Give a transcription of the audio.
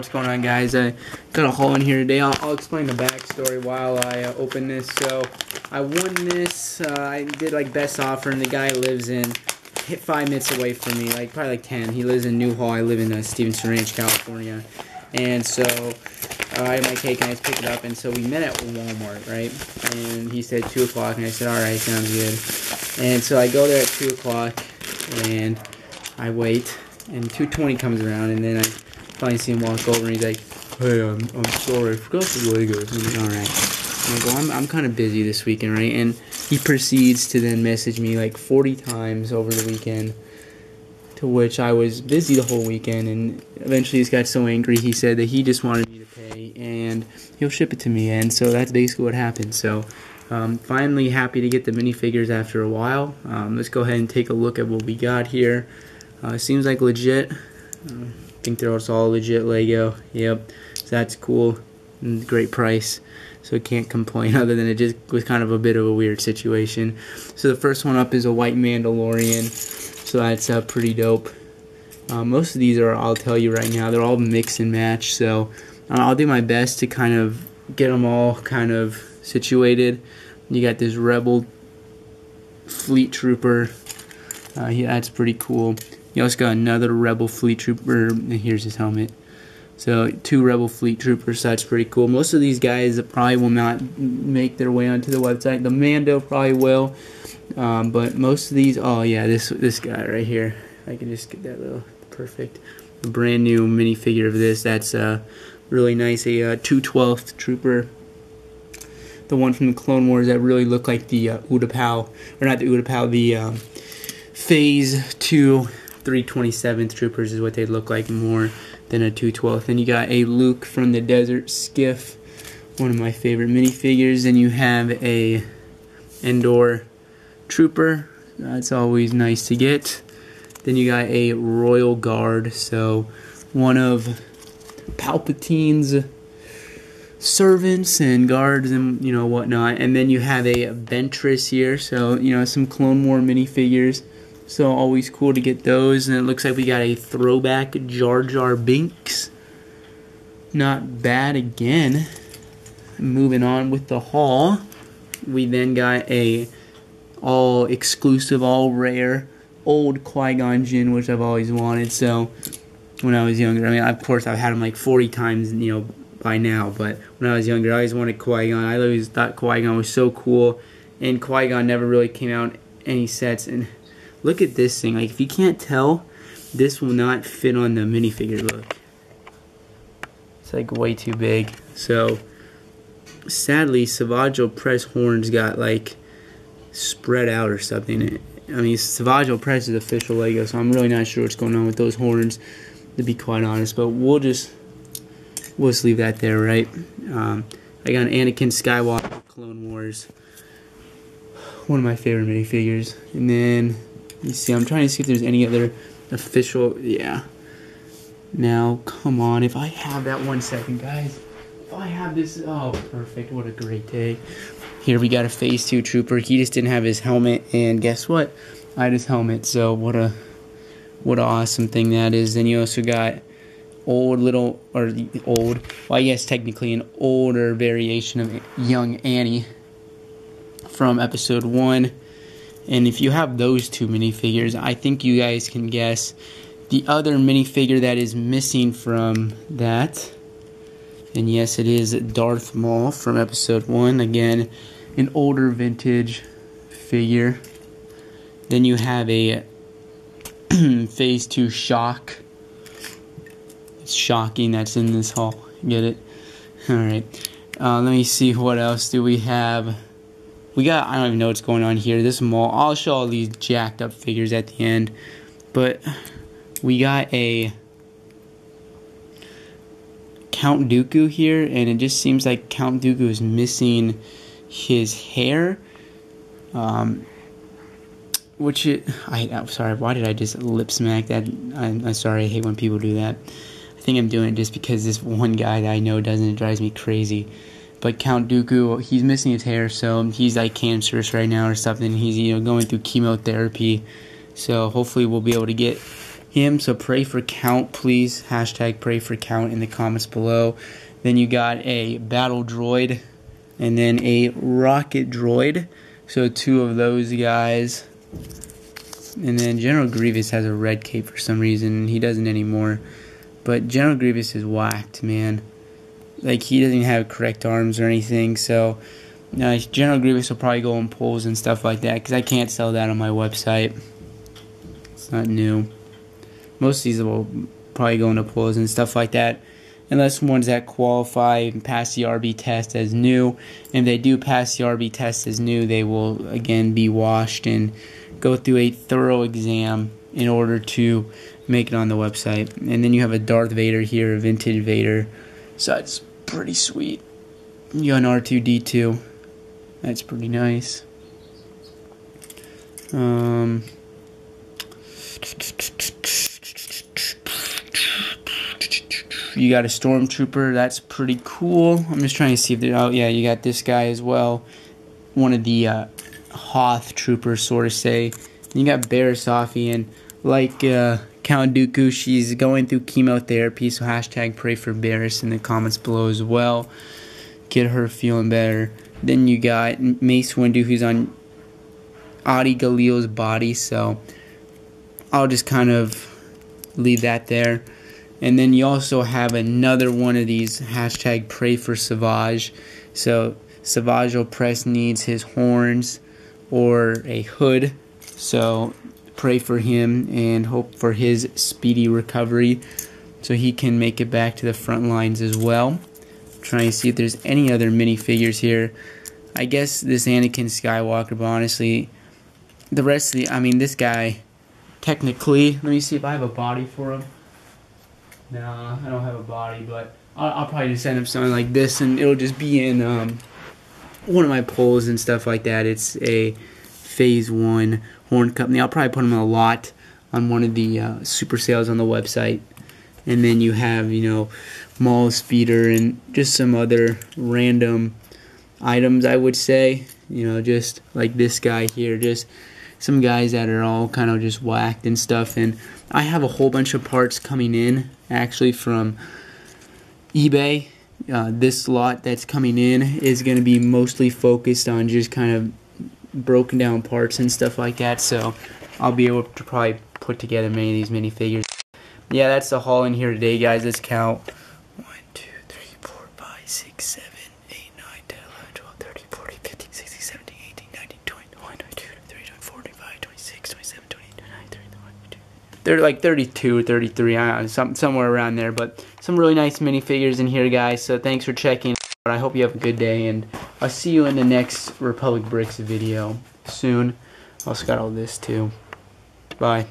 what's going on, guys? I got a haul in here today. I'll explain the backstory while I open this. So I won this. I did like best offer, and the guy lives in 5 minutes away from me, like probably like 10. He lives in Newhall. I live in Stevenson Ranch, California. And so I had my cake and I just picked it up, and so we met at Walmart, right? And he said 2 o'clock, and I said, all right, sounds good. And so I go there at 2 o'clock, and I wait, and 2:20 comes around, and then I finally see him walk over, and he's like, hey, I'm sorry, I forgot the Legos. I'm like, all right. And I go, I'm kind of busy this weekend, right? And he proceeds to then message me like 40 times over the weekend, to which I was busy the whole weekend, and eventually he got so angry he said that he just wanted me to pay and he'll ship it to me, and so that's basically what happened. So finally happy to get the minifigures after a while. Let's go ahead and take a look at what we got here. Seems like legit. I think they're all legit Lego. Yep, so that's cool and great price. So can't complain other than it just was kind of a bit of a weird situation. So the first one up is a white Mandalorian. So that's pretty dope. Most of these are, I'll tell you right now, they're all mix and match. So I'll do my best to kind of get them all kind of situated. You got this Rebel Fleet Trooper. Yeah, that's pretty cool. You also got another Rebel Fleet Trooper, and here's his helmet. So 2 Rebel Fleet Troopers, so that's pretty cool. Most of these guys probably will not make their way onto the website. The Mando probably will. But most of these, oh yeah, this guy right here. I can just get that little perfect, a brand new minifigure of this. That's really nice. A 212th Trooper, the one from the Clone Wars that really looked like the Utapau, or not the Utapau, the Phase 2 327th Troopers is what they look like more than a 212th. And you got a Luke from the Desert Skiff, one of my favorite minifigures. And you have a Endor Trooper. That's always nice to get. Then you got a Royal Guard, so one of Palpatine's servants and guards and whatnot. And then you have a Ventress here, so some Clone War minifigures. So always cool to get those. And it looks like we got a throwback Jar Jar Binks. Not bad again. Moving on with the haul, we then got a all exclusive, all rare, old Qui-Gon Jinn, which I've always wanted. So when I was younger, I mean, of course I've had him like 40 times, by now. But when I was younger, I always wanted Qui-Gon. I always thought Qui-Gon was so cool, and Qui-Gon never really came out in any sets. And look at this thing. Like, if you can't tell, this will not fit on the minifigure. Look, it's like way too big. So sadly, Savage Opress horns got like spread out or something. I mean, Savage Opress is official Lego, so I'm really not sure what's going on with those horns, to be quite honest. But we'll just leave that there, right? I got an Anakin Skywalker Clone Wars, one of my favorite minifigures. And then you see, I'm trying to see if there's any other official. Yeah. Now, come on, if I have that 1 second, guys. If I have this, oh, perfect! What a great day. Here we got a Phase 2 Trooper. He just didn't have his helmet, and guess what? I had his helmet, so what a awesome thing that is. Then you also got well, I guess technically an older variation of young Annie from Episode 1. And if you have those 2 minifigures, I think you guys can guess the other minifigure that is missing from that. And yes, it is Darth Maul from Episode 1. Again, an older vintage figure. Then you have a Phase 2 Shock. It's shocking that's in this haul. Get it? Alright. Let me see, what else do we have? We got, I don't even know what's going on here. This Maul, I'll show all these jacked up figures at the end. But we got a Count Dooku here, and it just seems like Count Dooku is missing his hair. I'm sorry, why did I just lip smack that? I'm sorry, I hate when people do that. I think I'm doing it just because this one guy that I know doesn't. It drives me crazy. But Count Dooku, he's missing his hair, so he's like cancerous right now or something. He's going through chemotherapy. So hopefully we'll be able to get him. So pray for count, please. Hashtag pray for count in the comments below. Then you got a battle droid and then a rocket droid. So 2 of those guys. And then General Grievous has a red cape for some reason. He doesn't anymore. But General Grievous is whacked, man. Like, he doesn't have correct arms or anything. So General Grievous will probably go in polls and stuff like that, because I can't sell that on my website. It's not new. Most of these will probably go into polls and stuff like that, unless ones that qualify and pass the RB test as new. And if they do pass the RB test as new, they will again be washed and go through a thorough exam in order to make it on the website. And then you have a Darth Vader here, a vintage Vader. So that's pretty sweet. You got an R2-D2. That's pretty nice. You got a Stormtrooper. That's pretty cool. I'm just trying to see if there. Oh yeah, you got this guy as well. One of the Hoth troopers, sort of say. You got Barisafi, and like Count Dooku, she's going through chemotherapy. So hashtag pray for Barris in the comments below as well. Get her feeling better. Then you got Mace Windu, who's on Adi Galil's body. So I'll just kind of leave that there. And then you also have another one of these, hashtag pray for Savage. So Savage Opress needs his horns or a hood. So pray for him and hope for his speedy recovery so he can make it back to the front lines as well. Trying to see if there's any other minifigures here. I guess this Anakin Skywalker, but honestly, the rest of the, I mean, this guy, technically, let me see if I have a body for him. No, I don't have a body, but I'll probably just send him something like this, and it'll just be in one of my polls and stuff like that. It's a Phase 1 Horn Company. I'll probably put him a lot on one of the super sales on the website. And then you have, you know, Maul Speeder and just some other random items, I would say. You know, just like this guy here, just some guys that are all kind of just whacked and stuff. And I have a whole bunch of parts coming in, actually, from eBay. This lot that's coming in is going to be mostly focused on just kind of broken down parts and stuff like that. So I'll be able to probably put together many of these minifigures. Yeah, that's the haul in here today, guys. Let's count. 1, 2, 3, 4, 5, 6, 7, 8, 9, 10, 11, 12, 13, 14, 15, 16, 17, 18, 19, 20, 21, 22, 23, 24, 25, 26, 27, 28, 29, 30, 31, 32. They're like 32 or 33, I don't know, somewhere around there. But some really nice minifigures in here, guys. So thanks for checking. I hope you have a good day, and I'll see you in the next Republic Bricks video soon. Also got all this too. Bye.